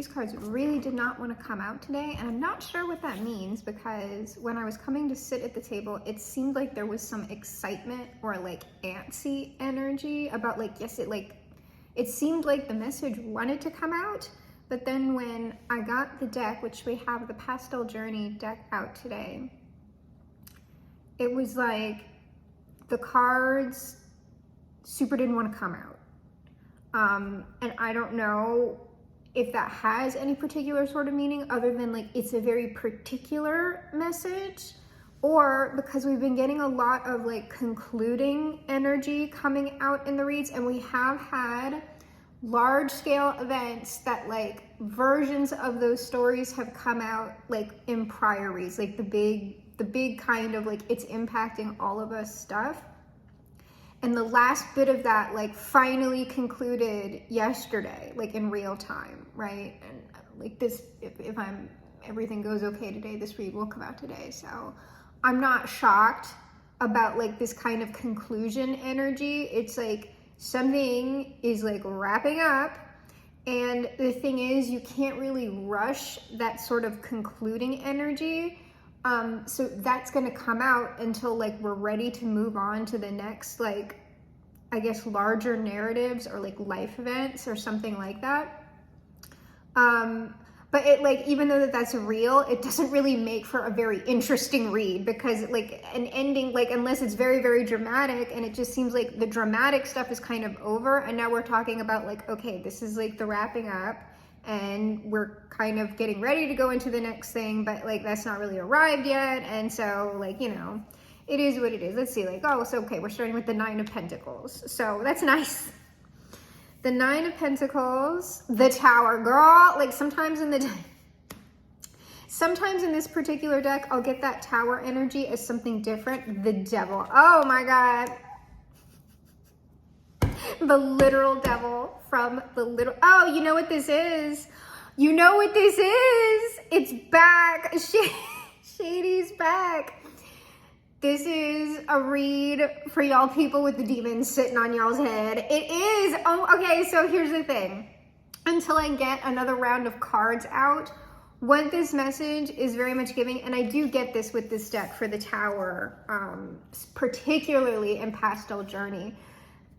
these cards really did not want to come out today, and I'm not sure what that means, because when I was coming to sit at the table, it seemed like there was some excitement or like antsy energy about like, yes, it seemed like the message wanted to come out, but then when I got the deck, which we have the Pastel Journey deck out today, it was like the cards super didn't want to come out. And I don't know if that has any particular sort of meaning other than like it's a very particular message, or because we've been getting a lot of like concluding energy coming out in the reads, and we have had large scale events that like versions of those stories have come out like in prior reads, like the big kind of like it's impacting all of us stuff. And the last bit of that like finally concluded yesterday, like in real time, right? And like this, if everything goes okay today, this read will come out today. So I'm not shocked about like this kind of conclusion energy. It's like something is like wrapping up. And the thing is, you can't really rush that sort of concluding energy. So that's going to come out until like we're ready to move on to the next, like, I guess, larger narratives or like life events or something like that. But it like, even though that's real, it doesn't really make for a very interesting read, because like an ending, like unless it's very, very dramatic, and it just seems like the dramatic stuff is kind of over. And now we're talking about like, okay, this is like the wrapping up, and we're kind of getting ready to go into the next thing, but like that's not really arrived yet. And so like, you know, it is what it is. Let's see, like, oh, so okay, we're starting with the Nine of Pentacles, so that's nice. The Nine of Pentacles, the Tower, girl. Like sometimes in this particular deck, I'll get that Tower energy as something different. The Devil, oh my God. The literal devil from the little, oh, you know what this is? You know what this is? It's back. Shady's back. This is a read for y'all people with the demons sitting on y'all's head. It is. Oh, okay, so here's the thing. Until I get another round of cards out, what this message is very much giving, and I do get this with this deck for the Tower, particularly in Pastel Journey.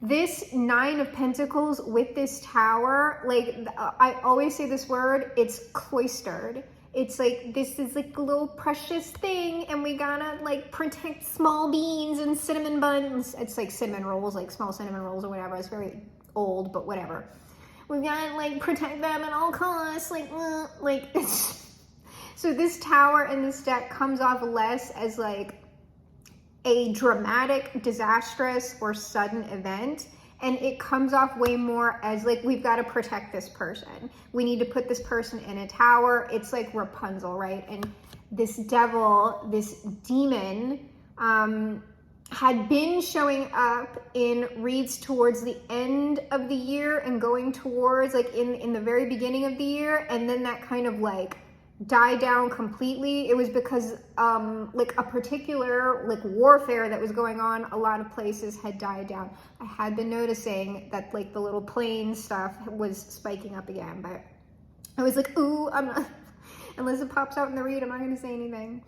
This Nine of Pentacles with this Tower, like I always say this word, it's cloistered. It's like, this is like a little precious thing, and we gotta like protect small beans and cinnamon buns. It's like cinnamon rolls, like small cinnamon rolls or whatever. It's very old, but whatever. We gotta like protect them at all costs, like it's... So this Tower in this deck comes off less as like a dramatic, disastrous, or sudden event, and it comes off way more as like, we've got to protect this person. We need to put this person in a tower. It's like Rapunzel, right? And this devil, this demon, had been showing up in reads towards the end of the year and going towards like in the very beginning of the year, and then that kind of like die down completely. It was because like a particular like warfare that was going on, a lot of places had died down. I had been noticing that like the little plane stuff was spiking up again, but I was like, ooh, I'm not, unless it pops out in the read, I'm not going to say anything.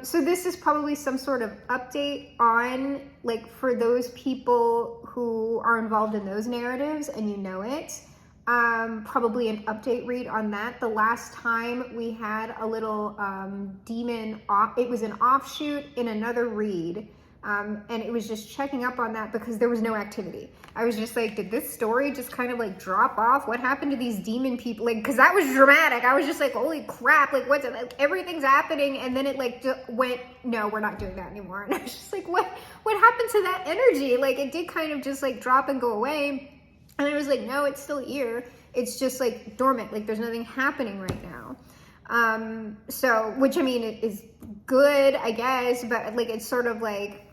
So this is probably some sort of update on like, for those people who are involved in those narratives and you know it. Probably an update read on that. The last time we had a little demon off, it was an offshoot in another read, and it was just checking up on that because there was no activity. I was just like, did this story just kind of like drop off? What happened to these demon people? Like, because that was dramatic. I was just like, holy crap, like what's it, like, everything's happening, and then it like went, no, we're not doing that anymore. And I was just like, what happened to that energy? Like, it did kind of just like drop and go away. And I was like, no, it's still here. It's just like dormant. Like there's nothing happening right now. So, which I mean, it is good, I guess, but like, it's sort of like,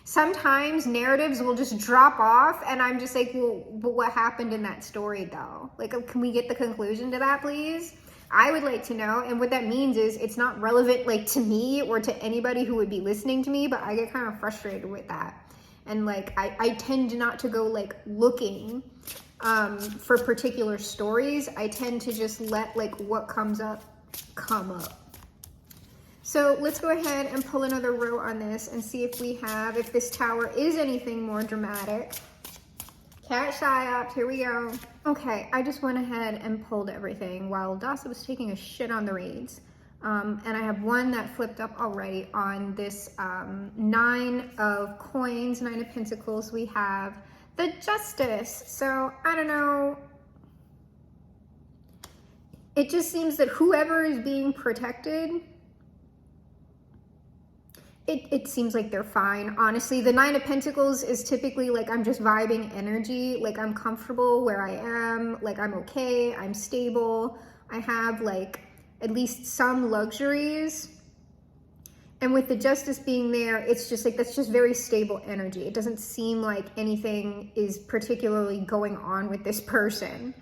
sometimes narratives will just drop off and I'm just like, well, but what happened in that story though? Like, can we get the conclusion to that, please? I would like to know. And what that means is it's not relevant like to me or to anybody who would be listening to me, but I get kind of frustrated with that. And like, I tend not to go like looking for particular stories. I tend to just let like what comes up come up. So let's go ahead and pull another row on this and see if this tower is anything more dramatic. Cat psyops, here we go. Okay, I just went ahead and pulled everything while Dasa was taking a shit on the reads. And I have one that flipped up already on this 9 of coins, 9 of pentacles. We have the Justice. So I don't know. It just seems that whoever is being protected, it seems like they're fine. Honestly, the 9 of Pentacles is typically like I'm just vibing energy. Like I'm comfortable where I am. Like I'm okay. I'm stable. I have like at least some luxuries. And with the Justice being there, it's just like, that's just very stable energy. It doesn't seem like anything is particularly going on with this person.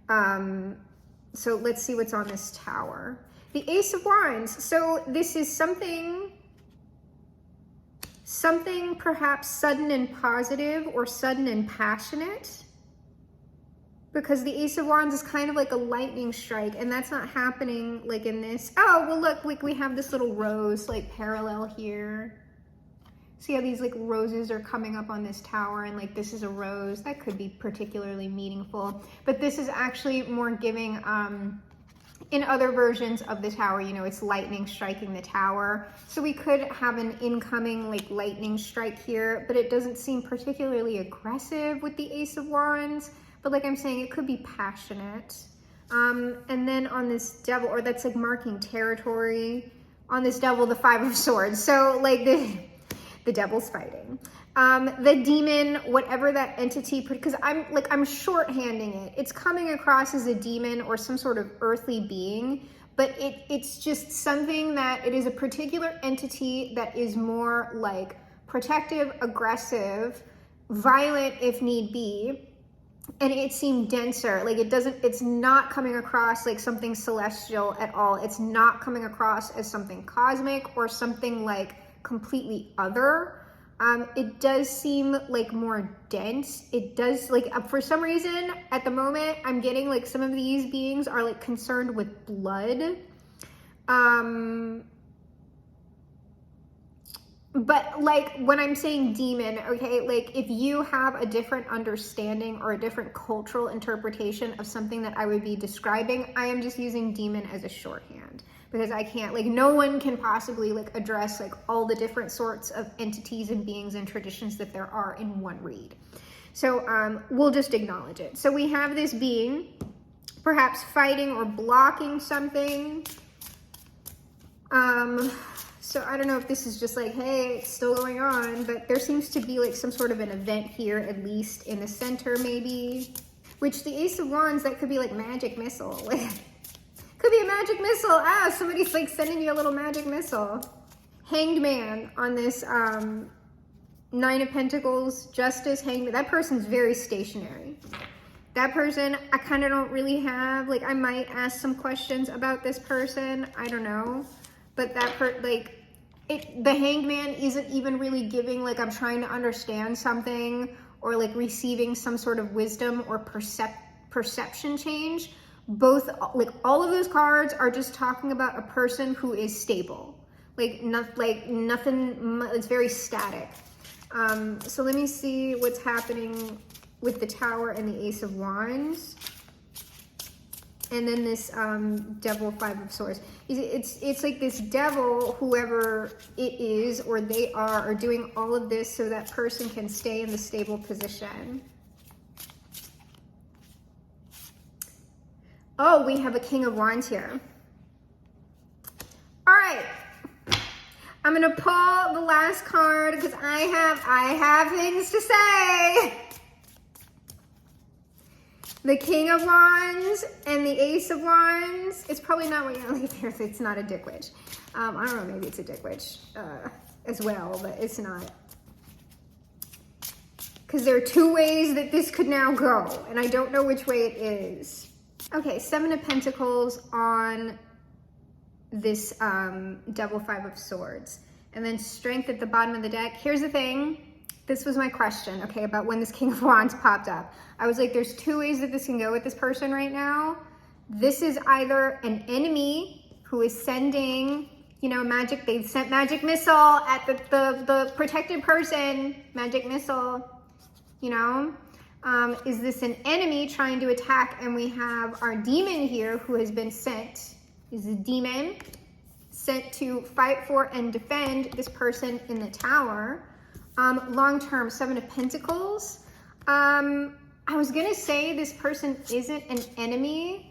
So let's see what's on this tower. The Ace of Wands. So this is something perhaps sudden and positive, or sudden and passionate, because the Ace of Wands is kind of like a lightning strike, and that's not happening like in this. Oh, well look, like we have this little rose like parallel here. See how these like roses are coming up on this tower, and like this is a rose. That could be particularly meaningful, but this is actually more giving, in other versions of the tower, you know, it's lightning striking the tower. So we could have an incoming like lightning strike here, but it doesn't seem particularly aggressive with the Ace of Wands. But like I'm saying, it could be passionate. And then on this Devil, or that's like marking territory. On this Devil, the 5 of Swords. So like the Devil's fighting. The demon, whatever that entity, because I'm shorthanding it. It's coming across as a demon or some sort of earthly being, but it's just something that it is a particular entity that is more like protective, aggressive, violent if need be. And it seemed denser. Like it's not coming across like something celestial at all. It's not coming across as something cosmic or something like completely other. It does seem like more dense. It does, like, for some reason at the moment I'm getting like some of these beings are like concerned with blood. But like when I'm saying demon, okay, like if you have a different understanding or a different cultural interpretation of something that I would be describing, I am just using demon as a shorthand, because I can't, like, no one can possibly like address like all the different sorts of entities and beings and traditions that there are in one read. So we'll just acknowledge it. So we have this being perhaps fighting or blocking something. So I don't know if this is just like, hey, it's still going on, but there seems to be like some sort of an event here, at least in the center maybe, which the Ace of Wands, that could be like magic missile. Could be a magic missile. Ah, somebody's like sending you a little magic missile. Hanged Man on this 9 of Pentacles, Justice, Hanged. That person's very stationary. That person, I kind of don't really have, like, I might ask some questions about this person. I don't know. But that the Hanged Man isn't even really giving, like, I'm trying to understand something or like receiving some sort of wisdom or perception change. Both, like, all of those cards are just talking about a person who is stable. Nothing, it's very static. So let me see what's happening with the Tower and the Ace of Wands. And then this Devil, 5 of Swords. It's like this devil, whoever it is or they are doing all of this so that person can stay in the stable position. Oh, we have a King of Wands here. All right. I'm gonna pull the last card because I have things to say. The King of Wands and the Ace of Wands. It's probably not what you're looking for. It's not a Dick Witch. I don't know, maybe it's a Dick Witch as well, but it's not. Because there are 2 ways that this could now go, and I don't know which way it is. Okay, 7 of Pentacles on this Devil, 5 of Swords. And then Strength at the bottom of the deck. Here's the thing. this was my question, okay, about when this King of Wands popped up. I was like, there's two ways that this can go with this person right now. This is either an enemy who is sending, you know, magic, they sent magic missile at the protected person, magic missile, you know. Is this an enemy trying to attack? And we have our demon here who has been sent, is a demon sent to fight for and defend this person in the tower. Long-term, Seven of Pentacles. I was gonna say this person isn't an enemy.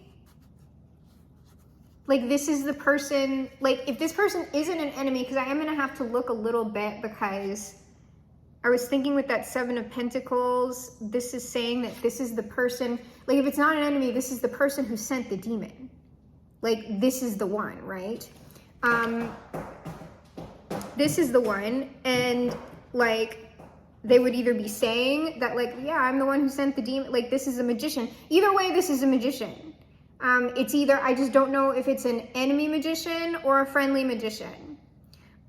Like, this is the person, like, if this person isn't an enemy, because I am gonna have to look a little bit, because I was thinking with that Seven of Pentacles, this is saying that this is the person, like, if it's not an enemy, this is the person who sent the demon. Like, this is the one, right? This is the one, and, like, they would either be saying that, like, yeah, I'm the one who sent the demon, like, this is a magician. Either way, this is a magician. It's either, I just don't know if it's an enemy magician or a friendly magician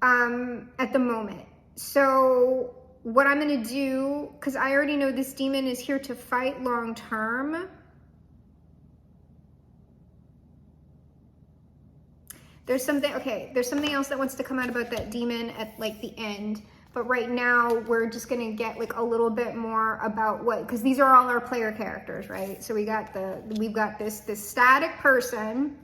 at the moment. So what I'm going to do, because I already know this demon is here to fight long term. There's something, okay, there's something else that wants to come out about that demon at like the end. But right now we're just gonna get like a little bit more about what, because these are all our player characters, right? So we've got this static person,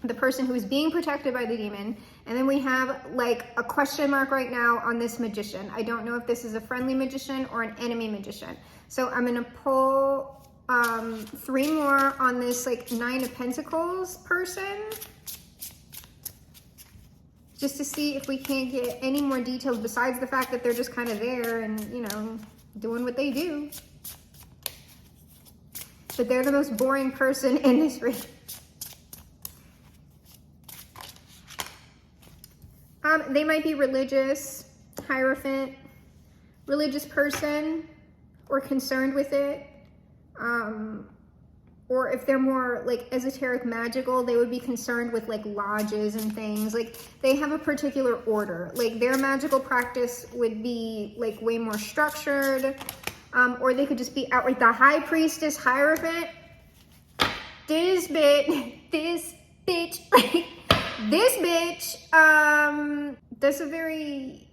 the person who is being protected by the demon, and then we have like a question mark right now on this magician. I don't know if this is a friendly magician or an enemy magician. So I'm gonna pull 3 more on this like Nine of Pentacles person, just to see if we can't get any more details besides the fact that they're just kind of there and, you know, doing what they do. But they're the most boring person in this reading. They might be religious, Hierophant, religious person, or concerned with it. Or if they're more like esoteric magical, they would be concerned with like lodges and things. Like they have a particular order. Like their magical practice would be like way more structured. Or they could just be outright the High Priestess Hierophant. This bitch, that's a very,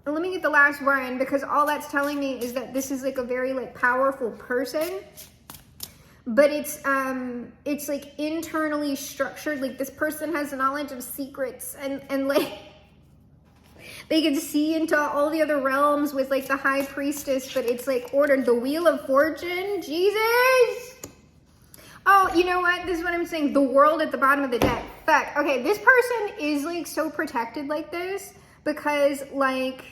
let me get the last one, because all that's telling me is that this is like a very like powerful person. But it's like internally structured. Like this person has knowledge of secrets and like they can see into all the other realms with like the High Priestess, but it's like ordered. The Wheel of Fortune, Jesus. Oh, you know what? This is what I'm saying. The World at the bottom of the deck. Fuck. Okay, this person is like so protected like this because like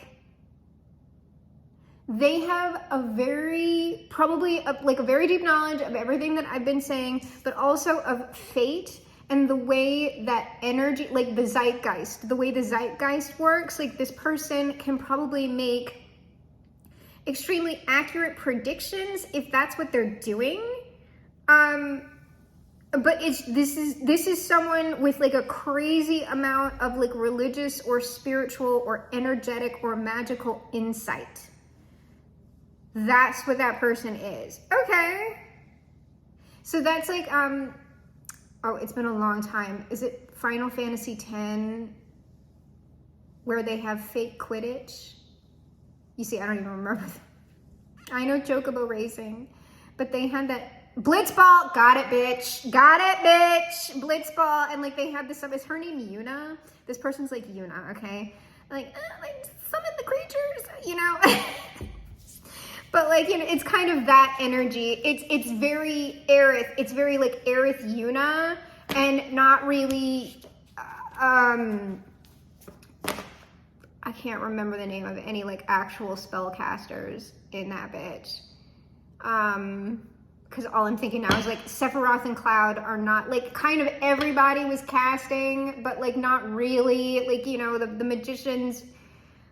they have a very, probably like a very deep knowledge of everything that I've been saying, but also of fate and the way that energy, like the zeitgeist, the way the zeitgeist works. Like this person can probably make extremely accurate predictions if that's what they're doing. But this is someone with like a crazy amount of like religious or spiritual or energetic or magical insight. That's what that person is. Okay. So that's like, oh, it's been a long time. Is it Final Fantasy X where they have fake Quidditch? You see, I don't even remember. I know Chocobo Racing, but they had that Blitzball. Got it, bitch. Got it, bitch. Blitzball. And like they have this, is her name Yuna? This person's like Yuna, okay? Like summon the creatures, you know? But like, you know, it's kind of that energy. It's very Aerith. It's very like Aerith Yuna and not really, I can't remember the name of any like actual spellcasters in that bitch. Because all I'm thinking now is like Sephiroth and Cloud are not like, kind of everybody was casting, but like not really, like, you know, the magicians.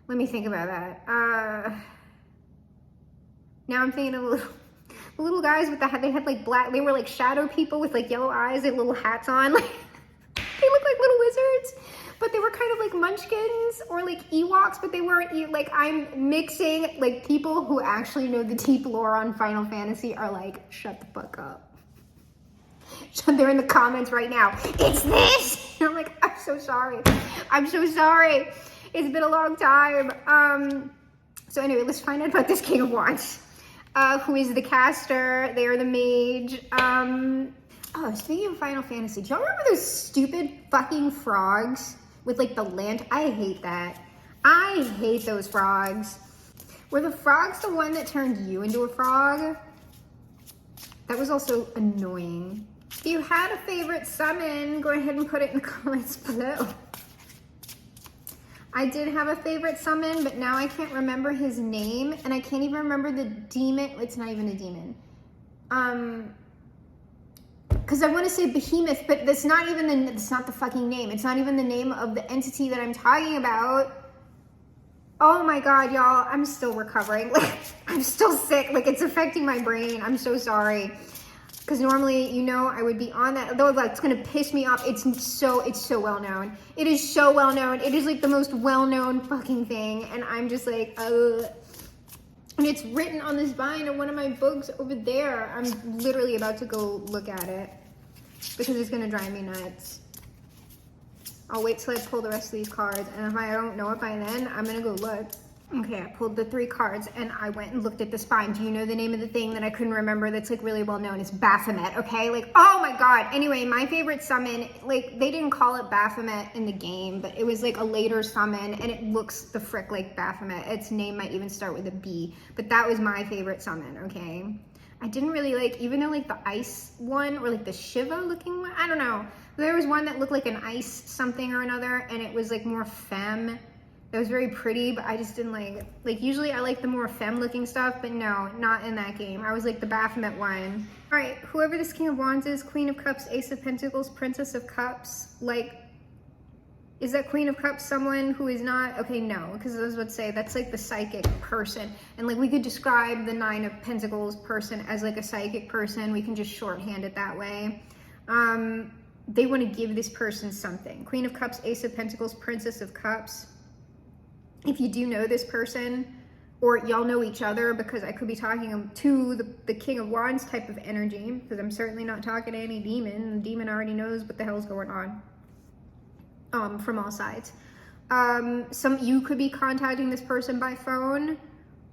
Let me think about that. Now I'm thinking of the little guys with they had like black, they were like shadow people with like yellow eyes and little hats on. Like, They look like little wizards, but they were kind of like munchkins or like Ewoks, but they weren't. Like, I'm mixing, like, people who actually know the deep lore on Final Fantasy are like, shut the fuck up. They're in the comments right now. It's this. And I'm like, I'm so sorry. I'm so sorry. It's been a long time. So anyway, let's find out about this King of Wands. Who is the caster? They are the mage. Oh, speaking of Final Fantasy, do y'all remember those stupid fucking frogs with like the lantern? I hate that. I hate those frogs. Were the frogs the one that turned you into a frog? That was also annoying. If you had a favorite summon, go ahead and put it in the comments below. I did have a favorite summon, but now I can't remember his name, and I can't even remember the demon. It's not even a demon. Because I want to say Behemoth, but that's not even it's not the fucking name. It's not even the name of the entity that I'm talking about. Oh my God, y'all, I'm still recovering. Like, I'm still sick. Like, it's affecting my brain. I'm so sorry. Because normally, you know, I would be on that, though, like, it's gonna piss me off. It's so well known. It is so well known. It is like the most well known fucking thing, and I'm just like, ugh. And it's written on the spine of one of my books over there. I'm literally about to go look at it because it's gonna drive me nuts. I'll wait till I pull the rest of these cards, and if I don't know it by then, I'm gonna go look. Okay, I pulled the 3 cards and I went and looked at the spine. Do you know the name of the thing that I couldn't remember that's like really well known? It's Baphomet, okay? Like, oh my God. Anyway, my favorite summon, like, they didn't call it Baphomet in the game, but it was like a later summon and it looks the frick like Baphomet. Its name might even start with a B, but that was my favorite summon, okay? I didn't really like, even though like the ice one or like the Shiva looking one, I don't know. There was one that looked like an ice something or another and it was like more femme. It was very pretty, but I just didn't like usually I like the more femme looking stuff, but no, not in that game. I was like the Baphomet one. All right, whoever this King of Wands is, Queen of Cups, Ace of Pentacles, Princess of Cups, like, is that Queen of Cups someone who is not, okay, no, because I was about to say, that's like the psychic person. And like we could describe the 9 of Pentacles person as like a psychic person. We can just shorthand it that way. They want to give this person something. Queen of Cups, Ace of Pentacles, Princess of Cups. If you do know this person, or y'all know each other, because I could be talking to the King of Wands type of energy, because I'm certainly not talking to any demon. The demon already knows what the hell's going on from all sides. You could be contacting this person by phone,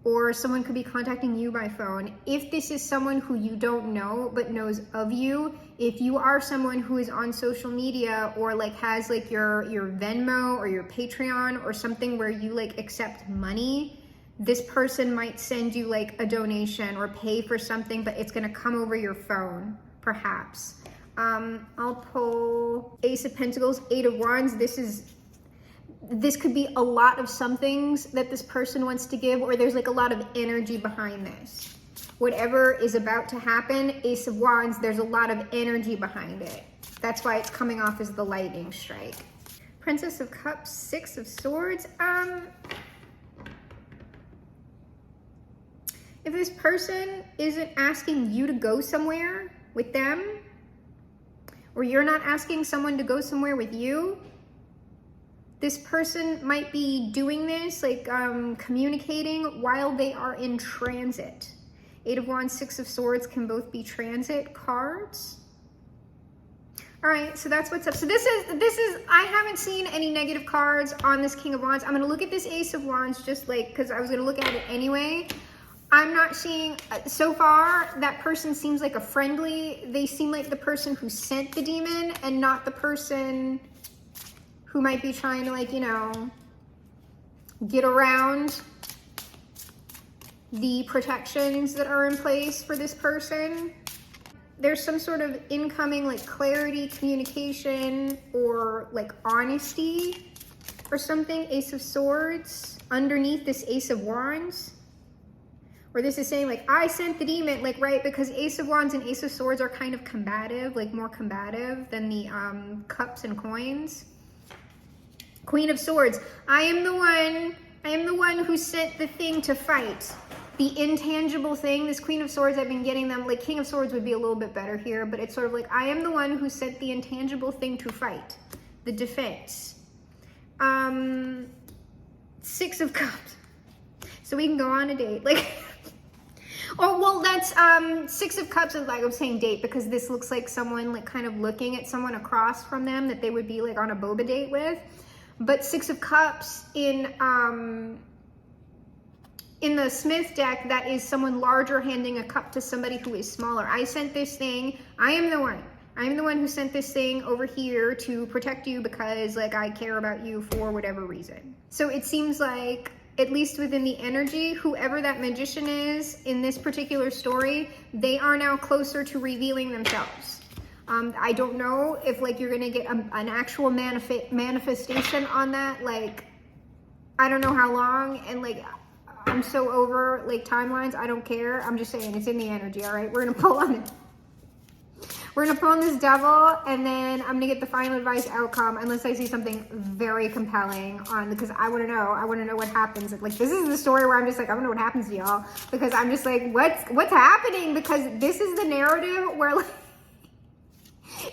or someone could be contacting you by phone. If this is someone who you don't know but knows of you, if you are someone who is on social media or like has like your Venmo or your Patreon or something where you like accept money, this person might send you like a donation or pay for something, but it's gonna come over your phone, perhaps. I'll pull Ace of Pentacles, 8 of Wands. This could be a lot of some things that this person wants to give, or there's like a lot of energy behind this. Whatever is about to happen, Ace of Wands, there's a lot of energy behind it. That's why it's coming off as the lightning strike. Princess of Cups, 6 of Swords. If this person isn't asking you to go somewhere with them, or you're not asking someone to go somewhere with you, this person might be doing this, like communicating while they are in transit. 8 of Wands, 6 of Swords can both be transit cards. All right, so that's what's up. So this is, I haven't seen any negative cards on this King of Wands. I'm gonna look at this Ace of Wands just like, because I was gonna look at it anyway. I'm not seeing, so far, that person seems like a friendly, they seem like the person who sent the demon and not the person who might be trying to, like, you know, get around the protections that are in place for this person. There's some sort of incoming, like, clarity, communication, or, like, honesty or something. Ace of Swords underneath this Ace of Wands. Or this is saying, like, I sent the demon, like, right, because Ace of Wands and Ace of Swords are kind of combative, like, more combative than the Cups and Coins. Queen of Swords, I am the one who sent the thing to fight. The intangible thing, this Queen of Swords, I've been getting them, like, King of Swords would be a little bit better here, but it's sort of like, I am the one who sent the intangible thing to fight. the defense. Six of Cups. So we can go on a date. Like, oh, well, that's Six of Cups is like I'm saying date because this looks like someone like kind of looking at someone across from them that they would be like on a boba date with. But Six of Cups in the Smith deck, that is someone larger handing a cup to somebody who is smaller. I sent this thing. I am the one who sent this thing over here to protect you because like I care about you for whatever reason. So it seems like, at least within the energy, whoever that magician is in this particular story, they are now closer to revealing themselves. I don't know if like you're gonna get an actual manifestation on that. Like, I don't know how long, and like I'm so over like timelines. I don't care. I'm just saying it's in the energy. All right, we're gonna pull on it. We're gonna pull on this devil, and then I'm gonna get the final advice outcome, unless I see something very compelling on, because I wanna know. I wanna know what happens. Like, this is the story where I'm just like, I wanna know what happens to y'all, because I'm just like, what's happening? Because this is the narrative where like,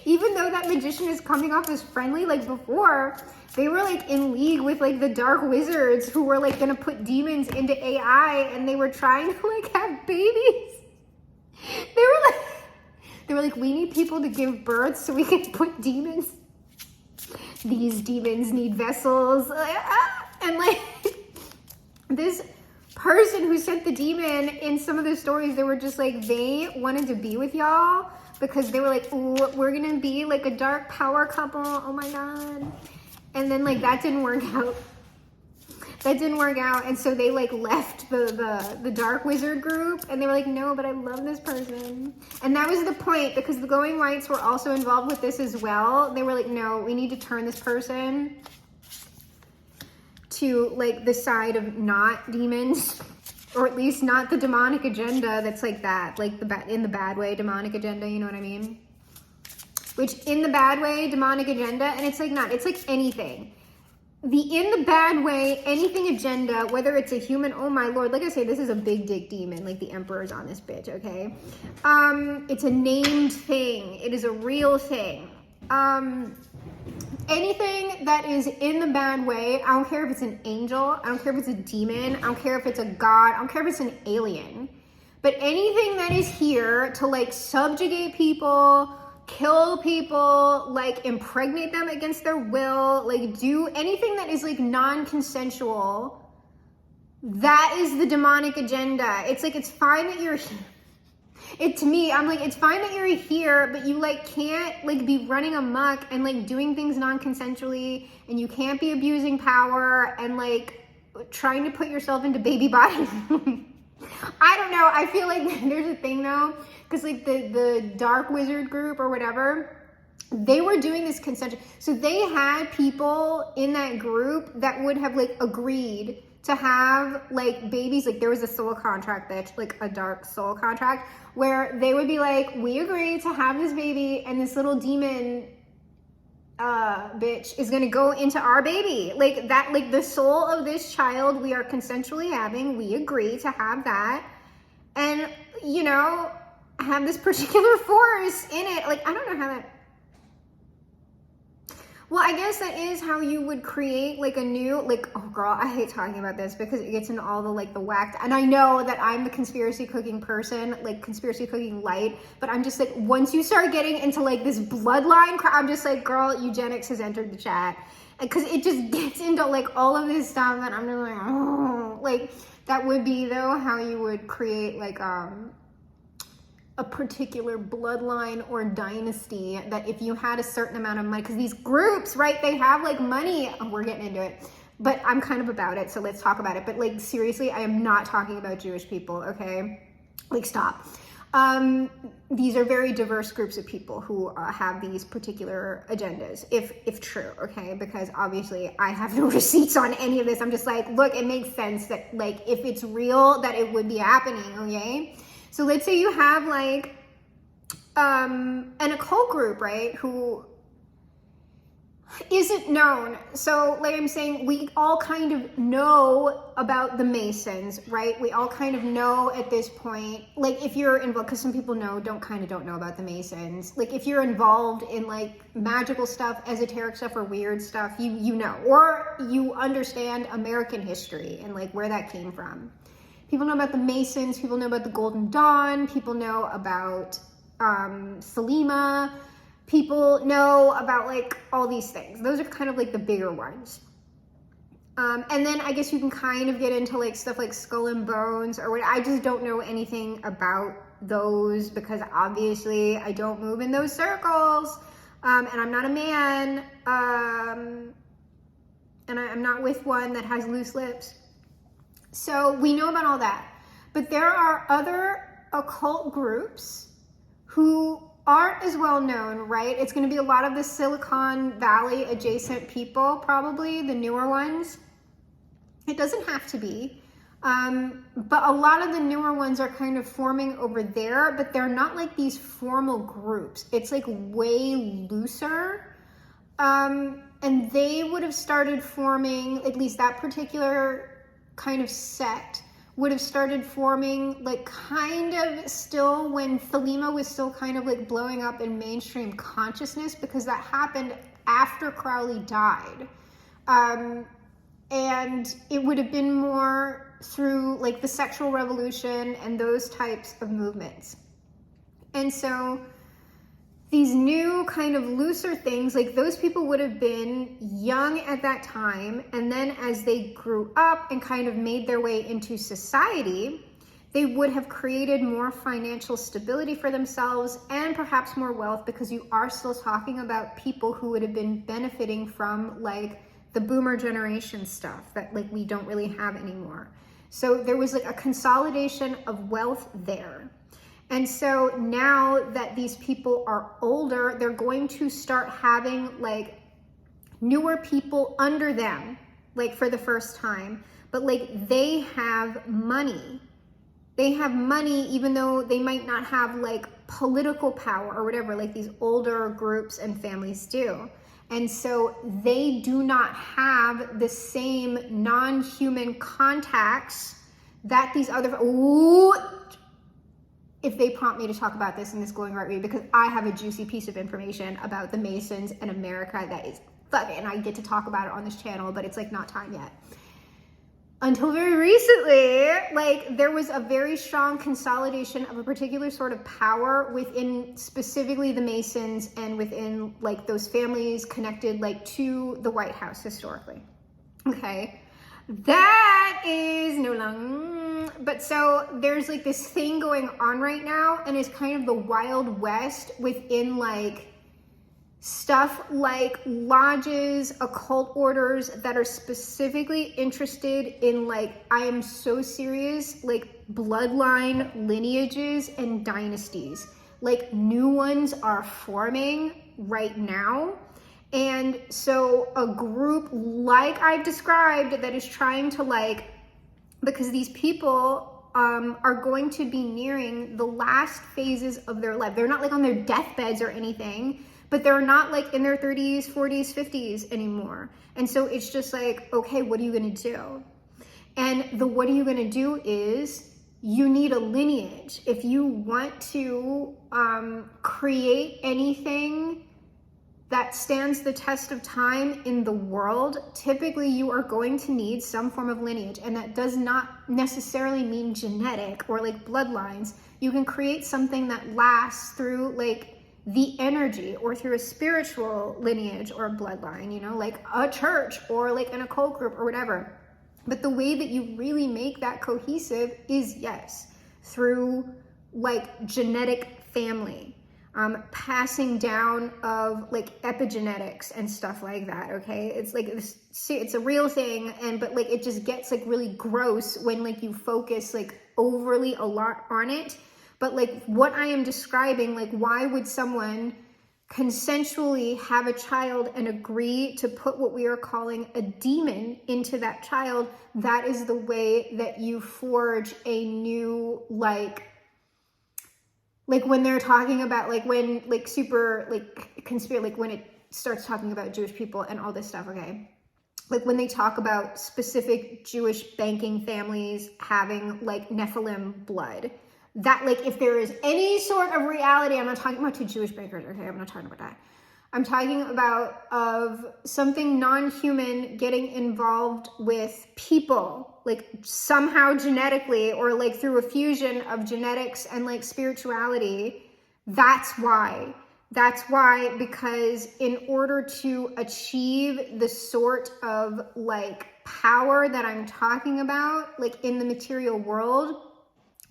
even though that magician is coming off as friendly, like before, they were like in league with like the dark wizards who were like gonna put demons into AI, and they were trying to like have babies. They were like, we need people to give birth so we can put demons. These demons need vessels. And like, this person who sent the demon in some of the stories, they were just like, they wanted to be with y'all because they were like, ooh, we're gonna be like a dark power couple. Oh my God. And then like, that didn't work out. And so they like left the dark wizard group, and they were like, no, but I love this person. And that was the point, because the Going Whites were also involved with this as well. They were like, no, we need to turn this person to like the side of not demons, or at least not the demonic agenda that's like that, like in the bad way demonic agenda, you know what I mean? Which in the bad way demonic agenda, and it's like not, it's like anything. In the bad way, anything agenda, whether it's a human, oh my Lord, like I say, this is a big dick demon, like the emperor's on this bitch, okay? It's a named thing. It is a real thing. Anything that is in the bad way, I don't care if it's an angel, I don't care if it's a demon, I don't care if it's a god, I don't care if it's an alien, but anything that is here to like subjugate people, kill people, like impregnate them against their will, like do anything that is like non-consensual, that is the demonic agenda. It's like, it's fine that you're here. To me, I'm like, it's fine that you're here, but you like can't like be running amok and like doing things non-consensually, and you can't be abusing power and like trying to put yourself into baby bodies. I don't know. I feel like there's a thing though, because like the dark wizard group or whatever, they were doing this consensual. So they had people in that group that would have like agreed to have like babies. Like there was a soul contract, bitch, like a dark soul contract, where they would be like, we agree to have this baby, and this little demon bitch is gonna go into our baby. Like that, like the soul of this child we are consensually having, we agree to have that, and you know, have this particular force in it. Like, I don't know how that, well, I guess that is how you would create like a new, like, oh girl, I hate talking about this because it gets into all the like the whacked, and I know that I'm the conspiracy cooking person, like conspiracy cooking light, but I'm just like, once you start getting into like this bloodline crap, I'm just like, girl, eugenics has entered the chat, because it just gets into like all of this stuff that I'm just like, oh, like that would be though how you would create like a particular bloodline or dynasty, that if you had a certain amount of money, because these groups, right, they have like money. Oh, we're getting into it, but I'm kind of about it, so let's talk about it. But like seriously, I am not talking about Jewish people, okay? Like stop. These are very diverse groups of people who have these particular agendas, if true, okay? Because obviously I have no receipts on any of this. I'm just like, look, it makes sense that like if it's real, that it would be happening, okay? So let's say you have like an occult group, right? Who, isn't known. So like I'm saying, we all kind of know about the Masons, right? We all kind of know at this point, like if you're involved, because some people don't know about the Masons. Like if you're involved in like magical stuff, esoteric stuff, or weird stuff, you know, or you understand American history and like where that came from. People know about the Masons, people know about the Golden Dawn, people know about Selima, people know about like all these things. Those are kind of like the bigger ones. And then I guess you can kind of get into like stuff like Skull and Bones or what. I just don't know anything about those because obviously I don't move in those circles. And I'm not a man. And I'm not with one that has loose lips. So we know about all that. But there are other occult groups who aren't as well known, right? It's going to be a lot of the Silicon Valley adjacent people, probably the newer ones. It doesn't have to be. But a lot of the newer ones are kind of forming over there, but they're not like these formal groups. It's like way looser. And they would have started forming, at least that particular kind of sect would have started forming like kind of still when Thelema was still kind of like blowing up in mainstream consciousness, because that happened after Crowley died. And it would have been more through like the sexual revolution and those types of movements. And so these new kind of looser things, like those people would have been young at that time, and then as they grew up and kind of made their way into society, they would have created more financial stability for themselves and perhaps more wealth, because you are still talking about people who would have been benefiting from like the boomer generation stuff that like we don't really have anymore. So there was like a consolidation of wealth there. And so now that these people are older, they're going to start having like newer people under them, like for the first time, but like they have money. They have money, even though they might not have like political power or whatever, like these older groups and families do. And so they do not have the same non-human contacts that these other, if they prompt me to talk about this in this Glowing Right Way, because I have a juicy piece of information about the Masons and America that is fucking, and I get to talk about it on this channel, but it's like not time yet. Until very recently, like there was a very strong consolidation of a particular sort of power within specifically the Masons and within like those families connected like to the White House historically. Okay. That is no longer, but so there's like this thing going on right now, and it's kind of the Wild West within like stuff like lodges, occult orders that are specifically interested in like, I am so serious, like bloodline lineages and dynasties. Like new ones are forming right now. And so a group like I've described that is trying to like, because these people are going to be nearing the last phases of their life. They're not like on their deathbeds or anything, but they're not like in their 30s, 40s, 50s anymore. And so it's just like, okay, what are you gonna do? And the what are you gonna do is you need a lineage. If you want to create anything that stands the test of time in the world, typically you are going to need some form of lineage. And that does not necessarily mean genetic or like bloodlines. You can create something that lasts through like the energy or through a spiritual lineage or a bloodline, you know, like a church or like an occult group or whatever. But the way that you really make that cohesive is, yes, through like genetic family. Passing down of like epigenetics and stuff like that. Okay, it's like it's a real thing, and but like it just gets like really gross when like you focus like overly a lot on it. But like what I am describing, like why would someone consensually have a child and agree to put what we are calling a demon into that child? That is the way that you forge a new like when they're talking about like when like super like conspiracy, like when it starts talking about Jewish people and all this stuff, okay? Like when they talk about specific Jewish banking families having like Nephilim blood, that like if there is any sort of reality, I'm not talking about two Jewish bankers, okay? I'm not talking about that. I'm talking about of something non-human getting involved with people, like somehow genetically or like through a fusion of genetics and like spirituality. That's why. That's why, because in order to achieve the sort of like power that I'm talking about, like in the material world,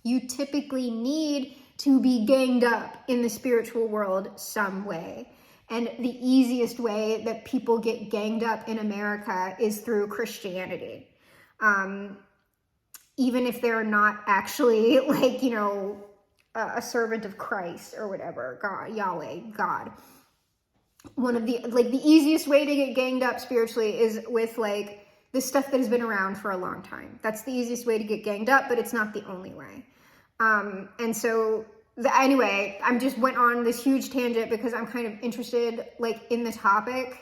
you typically need to be ganged up in the spiritual world some way. And the easiest way that people get ganged up in America is through Christianity. Even if they're not actually like, you know, a servant of Christ or whatever, God, Yahweh, God. One of the, like the easiest way to get ganged up spiritually is with like the stuff that has been around for a long time. That's the easiest way to get ganged up, but it's not the only way. And so anyway, I just went on this huge tangent because I'm kind of interested like in the topic.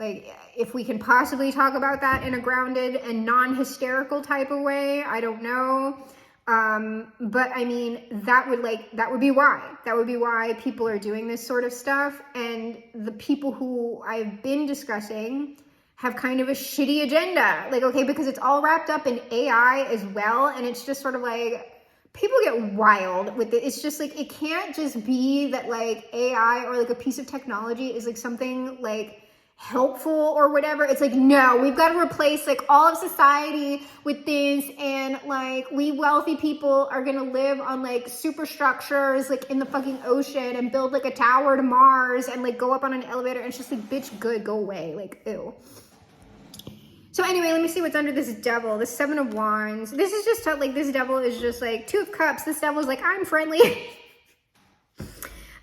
Like if we can possibly talk about that in a grounded and non-hysterical type of way, I don't know. But I mean, that would be why people are doing this sort of stuff. And the people who I've been discussing have kind of a shitty agenda. Like, okay, because it's all wrapped up in AI as well. And it's just sort of like, people get wild with it. It's just like, it can't just be that like AI or like a piece of technology is like something like helpful or whatever. It's like, no, we've got to replace like all of society with this, and like we wealthy people are gonna live on like superstructures like in the fucking ocean and build like a tower to Mars and like go up on an elevator, and it's just like, bitch, good, go away, like ew. So anyway, let me see what's under this devil, the 7 of Wands. This is just like, this devil is just like 2 of Cups. This devil's like, I'm friendly.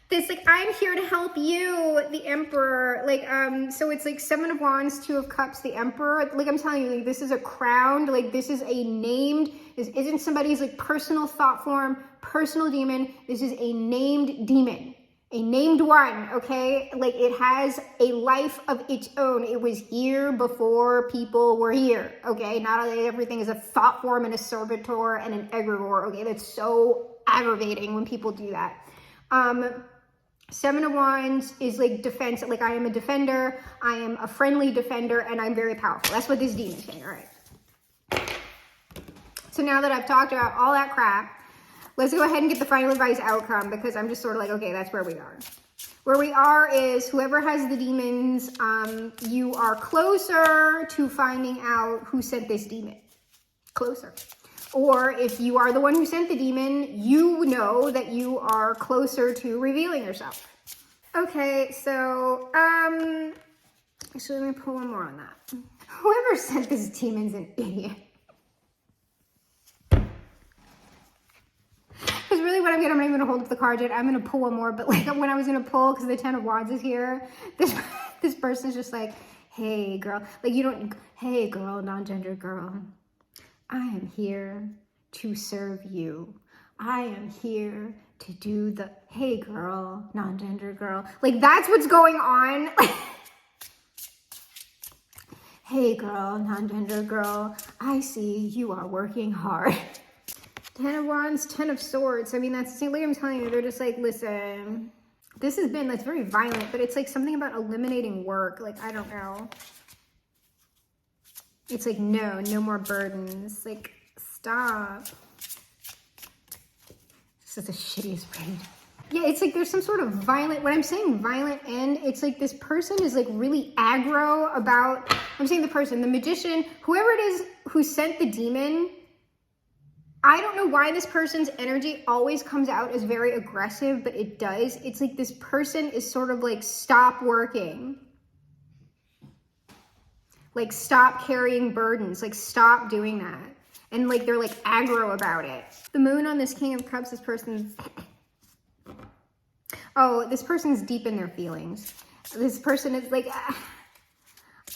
This like, I'm here to help you, the Emperor. Like, so it's like 7 of Wands, 2 of Cups, the Emperor. Like I'm telling you, like this is a crowned, like this is a named, this isn't somebody's like personal thought form, personal demon. This is a named demon, a named one, okay? Like it has a life of its own. It was here before people were here, okay? Not only everything is a thought form and a servitor and an egregore, okay? That's so aggravating when people do that. 7 of Wands is like defense, like I am a defender, I am a friendly defender, and I'm very powerful. That's what this demon is saying, all right. So now that I've talked about all that crap, let's go ahead and get the final advice outcome, because I'm just sort of like, okay, that's where we are. Where we are is whoever has the demons, you are closer to finding out who sent this demon. Closer. Or if you are the one who sent the demon, you know that you are closer to revealing yourself. Okay, so, actually let me pull one more on that. Whoever sent this demon's an idiot. Because really what I'm not even gonna hold up the card yet. I'm gonna pull one more, but like when I was gonna pull, because the 10 of Wands is here, this person's just like, hey girl, like you don't, hey girl, non-gender girl. I am here to serve you. I am here to do the, hey girl, non-gender girl. Like that's what's going on. Hey girl, non-gender girl, I see you are working hard. 10 of Wands, 10 of Swords. I mean, that's like I'm telling you, they're just like, listen, this has been, that's very violent, but it's like something about eliminating work. Like, I don't know. It's like, no more burdens. Like, stop. This is the shittiest read. Yeah, it's like there's some sort of violent, when I'm saying violent end, it's like this person is like really aggro about, I'm saying the person, the magician, whoever it is who sent the demon, I don't know why this person's energy always comes out as very aggressive, but it does. It's like this person is sort of like, stop working. Like, stop carrying burdens. Like, stop doing that. And, like, they're, like, aggro about it. The moon on this King of Cups, this person's... Oh, this person's deep in their feelings. This person is, like...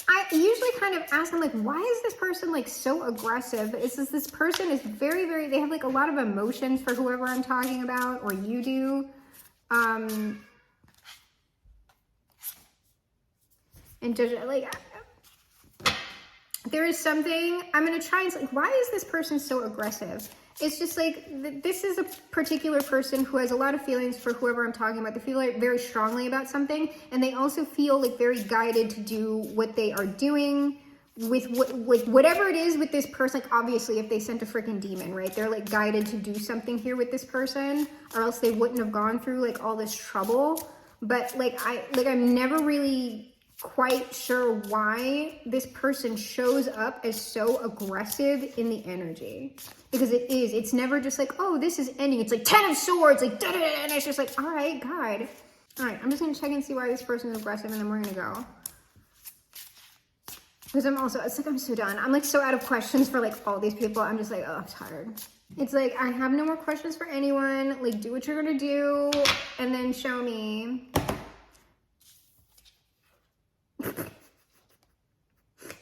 I usually kind of ask them, like, why is this person, like, so aggressive? It's just this person is very, very... They have, like, a lot of emotions for whoever I'm talking about, or you do. and judge it. Like, there is something, I'm going to try and, like, why is this person so aggressive? It's just like, this is a particular person who has a lot of feelings for whoever I'm talking about. They feel like very strongly about something, and they also feel like very guided to do what they are doing with whatever it is with this person. Like, obviously, if they sent a freaking demon, right? They're like guided to do something here with this person, or else they wouldn't have gone through like all this trouble. But like, I'm never really quite sure why this person shows up as so aggressive in the energy, because it's never just like, oh, this is ending. It's like 10 of swords, like da, da, da, and it's just like, all right, God, all right, I'm just gonna check and see why this person is aggressive, and then we're gonna go, because it's like I'm so done. I'm like so out of questions for like all these people. I'm just like, oh, I'm tired. It's like, I have no more questions for anyone. Like, do what you're gonna do and then show me.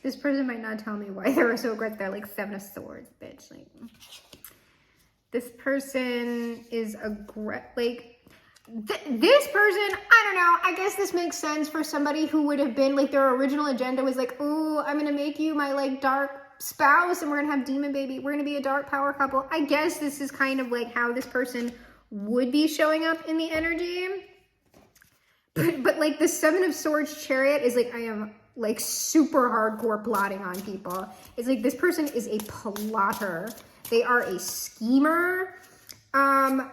This person might not tell me why they were so aggressive. They're like 7 of swords, bitch. Like, this person is like, this person, I don't know. I guess this makes sense for somebody who would have been like, their original agenda was like, ooh, I'm gonna make you my like dark spouse, and we're gonna have demon baby. We're gonna be a dark power couple. I guess this is kind of like how this person would be showing up in the energy. But like the 7 of swords chariot is like, I am like super hardcore plotting on people. It's like, this person is a plotter. They are a schemer. And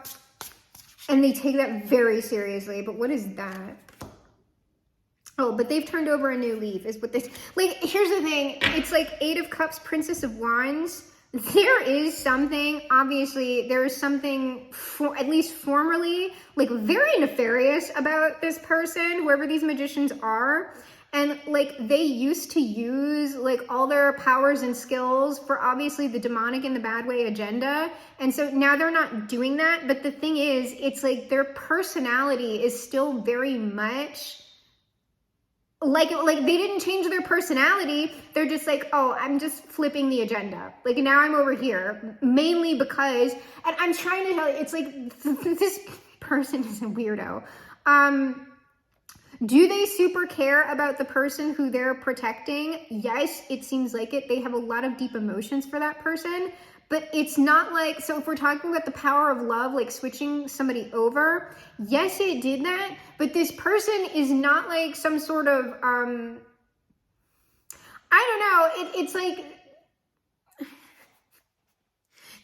they take that very seriously. But what is that? Oh, but they've turned over a new leaf is what this, like, here's the thing. It's like 8 of cups, princess of wands. There is something, obviously, there is something, at least formerly, like very nefarious about this person, whoever these magicians are. And like, they used to use like all their powers and skills for obviously the demonic in the bad way agenda. And so now they're not doing that. But the thing is, it's like their personality is still very much like they didn't change their personality. They're just like, oh, I'm just flipping the agenda. Like, now I'm over here, mainly because, and I'm trying to tell you, it's like, this person is a weirdo. Do they super care about the person who they're protecting? Yes, it seems like it. They have a lot of deep emotions for that person, but it's not like, so if we're talking about the power of love, like switching somebody over, yes, it did that, but this person is not like some sort of, I don't know, it's like,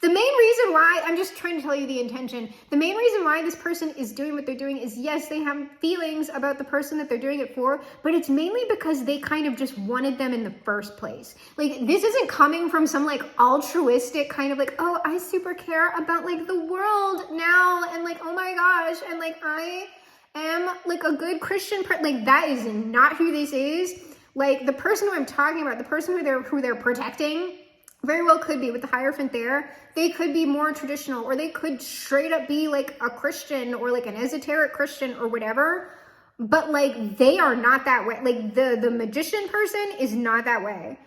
the main reason why, I'm just trying to tell you the intention, the main reason why this person is doing what they're doing is, yes, they have feelings about the person that they're doing it for, but it's mainly because they kind of just wanted them in the first place. Like, this isn't coming from some like altruistic kind of like, oh, I super care about like the world now, and like, oh my gosh, and like, I am like a good Christian, like, that is not who this is. Like, the person who I'm talking about, the person who they're protecting, very well could be with the Hierophant there. They could be more traditional, or they could straight up be like a Christian or like an esoteric Christian or whatever. But like, they are not that way. Like, the magician person is not that way.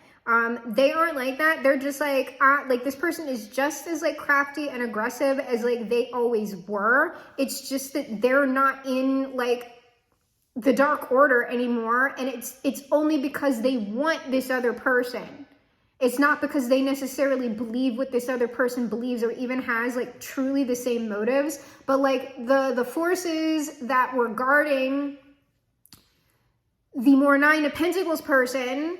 They aren't like that. They're just like this person is just as like crafty and aggressive as like they always were. It's just that they're not in like the Dark Order anymore. And it's only because they want this other person. It's not because they necessarily believe what this other person believes or even has like truly the same motives, but like the forces that were guarding the more 9 of Pentacles person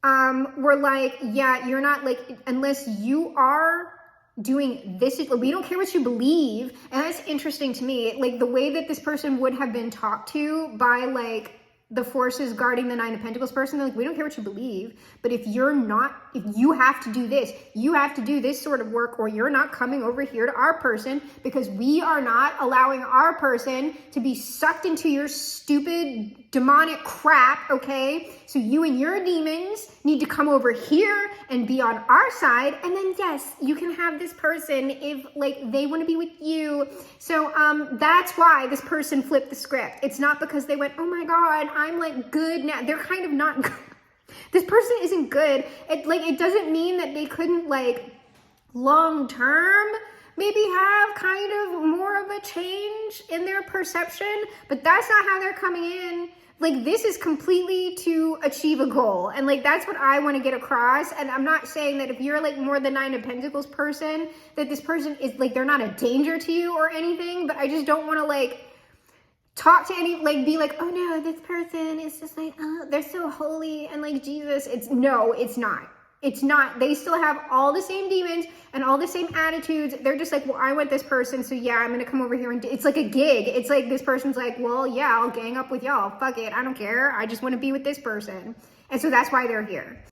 were like, yeah, you're not like, unless you are doing this, we don't care what you believe. And that's interesting to me, like the way that this person would have been talked to by like the forces guarding the 9 of Pentacles person. They're like, we don't care what you believe, but if you have to do this, you have to do this sort of work, or you're not coming over here to our person, because we are not allowing our person to be sucked into your stupid demonic crap, okay? So you and your demons need to come over here and be on our side, and then yes, you can have this person if like they want to be with you. So that's why this person flipped the script. It's not because they went, oh my God, I'm like good now. They're kind of not good. This person isn't good. It doesn't mean that they couldn't like long term maybe have kind of more of a change in their perception, but that's not how they're coming in. Like, this is completely to achieve a goal. And like, that's what I want to get across. And I'm not saying that if you're like more the Nine of Pentacles person, that this person is like, they're not a danger to you or anything, but I just don't want to like talk to any, like be like, oh no, this person is just like, oh, they're so holy and like Jesus. No, it's not. It's not. They still have all the same demons and all the same attitudes. They're just like, well, I want this person, so yeah, I'm gonna come over here and it's like a gig. It's like this person's like, well, yeah, I'll gang up with y'all. Fuck it, I don't care. I just want to be with this person. And so that's why they're here.